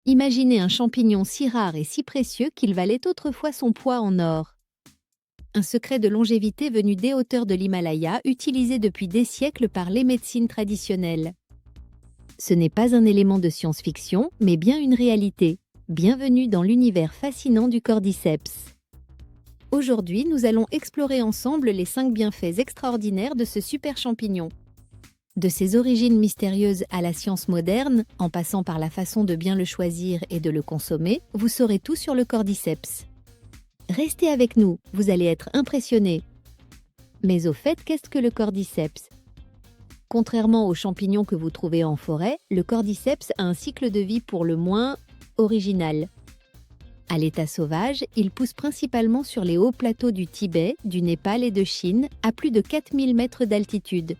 Imaginez un champignon si rare et si précieux qu'il valait autrefois son poids en or. Un secret de longévité venu des hauteurs de l'Himalaya, utilisé depuis des siècles par les médecines traditionnelles. Ce n'est pas un élément de science-fiction, mais bien une réalité. Bienvenue dans l'univers fascinant du cordyceps. Aujourd'hui, nous allons explorer ensemble les 5 bienfaits extraordinaires de ce super champignon. De ses origines mystérieuses à la science moderne, en passant par la façon de bien le choisir et de le consommer, vous saurez tout sur le cordyceps. Restez avec nous, vous allez être impressionnés. Mais au fait, qu'est-ce que le cordyceps ? Contrairement aux champignons que vous trouvez en forêt, le cordyceps a un cycle de vie pour le moins original. À l'état sauvage, il pousse principalement sur les hauts plateaux du Tibet, du Népal et de Chine, à plus de 4000 mètres d'altitude.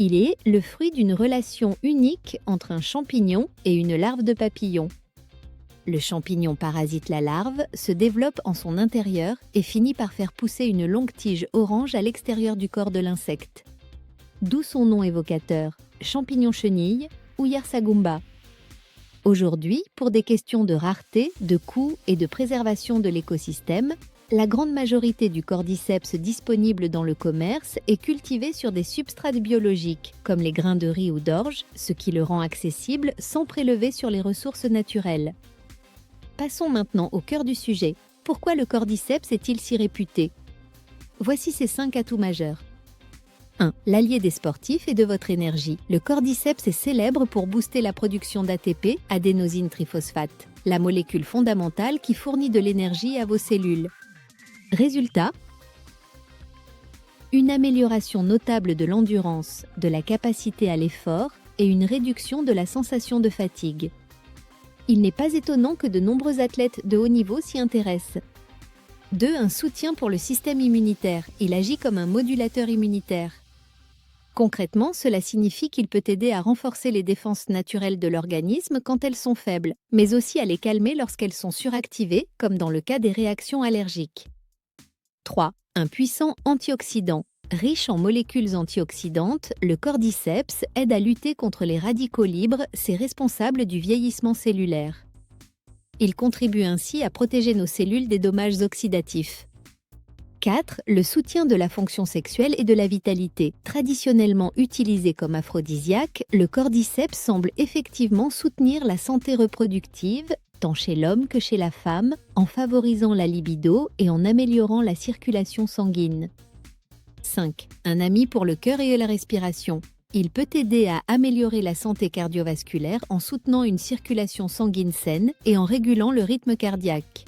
Il est le fruit d'une relation unique entre un champignon et une larve de papillon. Le champignon parasite la larve, se développe en son intérieur et finit par faire pousser une longue tige orange à l'extérieur du corps de l'insecte. D'où son nom évocateur, champignon chenille ou Yarsagumba. Aujourd'hui, pour des questions de rareté, de coût et de préservation de l'écosystème, la grande majorité du cordyceps disponible dans le commerce est cultivée sur des substrats biologiques, comme les grains de riz ou d'orge, ce qui le rend accessible sans prélever sur les ressources naturelles. Passons maintenant au cœur du sujet. Pourquoi le cordyceps est-il si réputé ? Voici ses 5 atouts majeurs. 1. L'allié des sportifs et de votre énergie. Le cordyceps est célèbre pour booster la production d'ATP, adénosine triphosphate, la molécule fondamentale qui fournit de l'énergie à vos cellules. Résultat, une amélioration notable de l'endurance, de la capacité à l'effort et une réduction de la sensation de fatigue. Il n'est pas étonnant que de nombreux athlètes de haut niveau s'y intéressent. 2. Un soutien pour le système immunitaire. Il agit comme un modulateur immunitaire. Concrètement, cela signifie qu'il peut aider à renforcer les défenses naturelles de l'organisme quand elles sont faibles, mais aussi à les calmer lorsqu'elles sont suractivées, comme dans le cas des réactions allergiques. 3. Un puissant antioxydant. Riche en molécules antioxydantes, le cordyceps aide à lutter contre les radicaux libres, ces responsables du vieillissement cellulaire. Il contribue ainsi à protéger nos cellules des dommages oxydatifs. 4. Le soutien de la fonction sexuelle et de la vitalité. Traditionnellement utilisé comme aphrodisiaque, le cordyceps semble effectivement soutenir la santé reproductive, tant chez l'homme que chez la femme, en favorisant la libido et en améliorant la circulation sanguine. 5. Un ami pour le cœur et la respiration. Il peut aider à améliorer la santé cardiovasculaire en soutenant une circulation sanguine saine et en régulant le rythme cardiaque.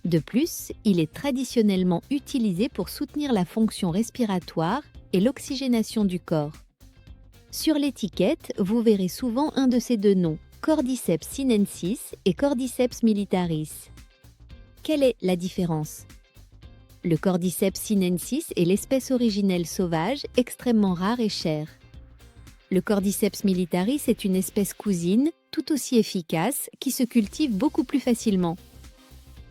De plus, il est traditionnellement utilisé pour soutenir la fonction respiratoire et l'oxygénation du corps. Sur l'étiquette, vous verrez souvent un de ces deux noms, Cordyceps sinensis et Cordyceps militaris. Quelle est la différence ? Le Cordyceps sinensis est l'espèce originelle sauvage, extrêmement rare et chère. Le Cordyceps militaris est une espèce cousine, tout aussi efficace, qui se cultive beaucoup plus facilement.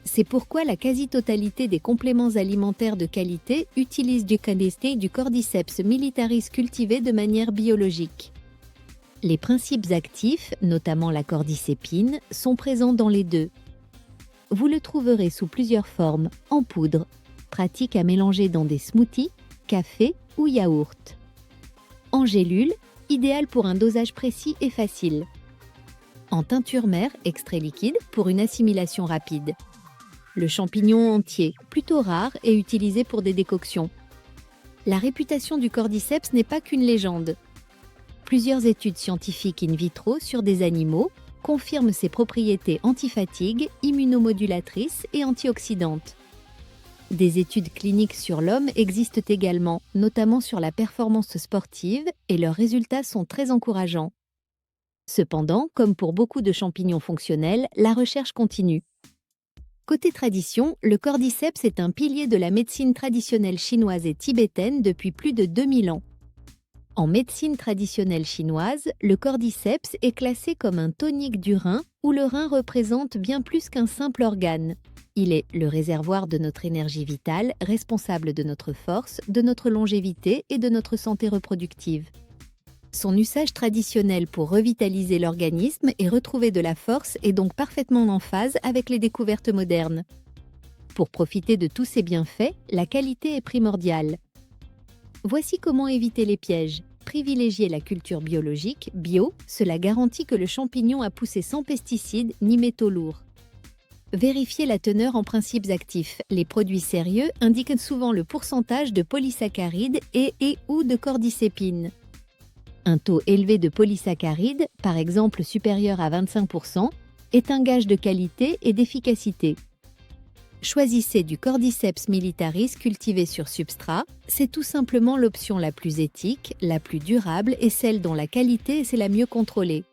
C'est pourquoi la quasi-totalité des compléments alimentaires de qualité utilisent du Cordyceps militaris cultivé de manière biologique. Les principes actifs, notamment la cordycépine, sont présents dans les deux. Vous le trouverez sous plusieurs formes, en poudre, pratique à mélanger dans des smoothies, café ou yaourt. En gélule, idéal pour un dosage précis et facile. En teinture mère, extrait liquide, pour une assimilation rapide. Le champignon entier, plutôt rare et utilisé pour des décoctions. La réputation du cordyceps n'est pas qu'une légende. Plusieurs études scientifiques in vitro sur des animaux confirment ses propriétés anti-fatigue, immunomodulatrices et antioxydantes. Des études cliniques sur l'homme existent également, notamment sur la performance sportive, et leurs résultats sont très encourageants. Cependant, comme pour beaucoup de champignons fonctionnels, la recherche continue. Côté tradition, le cordyceps est un pilier de la médecine traditionnelle chinoise et tibétaine depuis plus de 2000 ans. En médecine traditionnelle chinoise, le cordyceps est classé comme un tonique du rein, où le rein représente bien plus qu'un simple organe. Il est le réservoir de notre énergie vitale, responsable de notre force, de notre longévité et de notre santé reproductive. Son usage traditionnel pour revitaliser l'organisme et retrouver de la force est donc parfaitement en phase avec les découvertes modernes. Pour profiter de tous ces bienfaits, la qualité est primordiale. Voici comment éviter les pièges. Privilégier la culture biologique, bio, cela garantit que le champignon a poussé sans pesticides ni métaux lourds. Vérifiez la teneur en principes actifs. Les produits sérieux indiquent souvent le pourcentage de polysaccharides et/ou de cordycépines. Un taux élevé de polysaccharides, par exemple supérieur à 25%, est un gage de qualité et d'efficacité. Choisissez du Cordyceps militaris cultivé sur substrat, c'est tout simplement l'option la plus éthique, la plus durable et celle dont la qualité est la mieux contrôlée.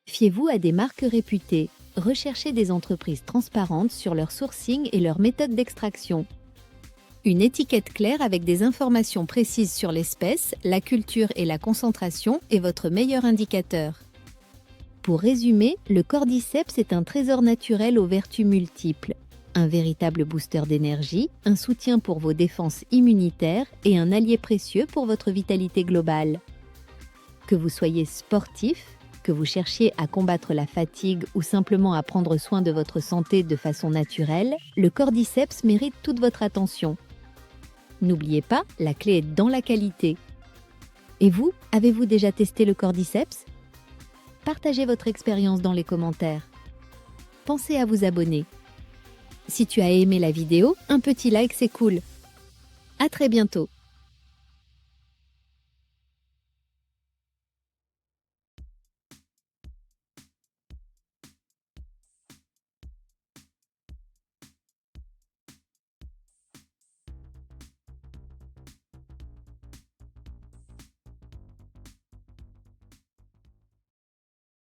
Fiez-vous à des marques réputées. Recherchez des entreprises transparentes sur leur sourcing et leur méthode d'extraction. Une étiquette claire avec des informations précises sur l'espèce, la culture et la concentration est votre meilleur indicateur. Pour résumer, le Cordyceps est un trésor naturel aux vertus multiples. Un véritable booster d'énergie, un soutien pour vos défenses immunitaires et un allié précieux pour votre vitalité globale. Que vous soyez sportif, que vous cherchiez à combattre la fatigue ou simplement à prendre soin de votre santé de façon naturelle, le Cordyceps mérite toute votre attention. N'oubliez pas, la clé est dans la qualité. Et vous, avez-vous déjà testé le Cordyceps? Partagez votre expérience dans les commentaires. Pensez à vous abonner. Si tu as aimé la vidéo, un petit like c'est cool. À très bientôt.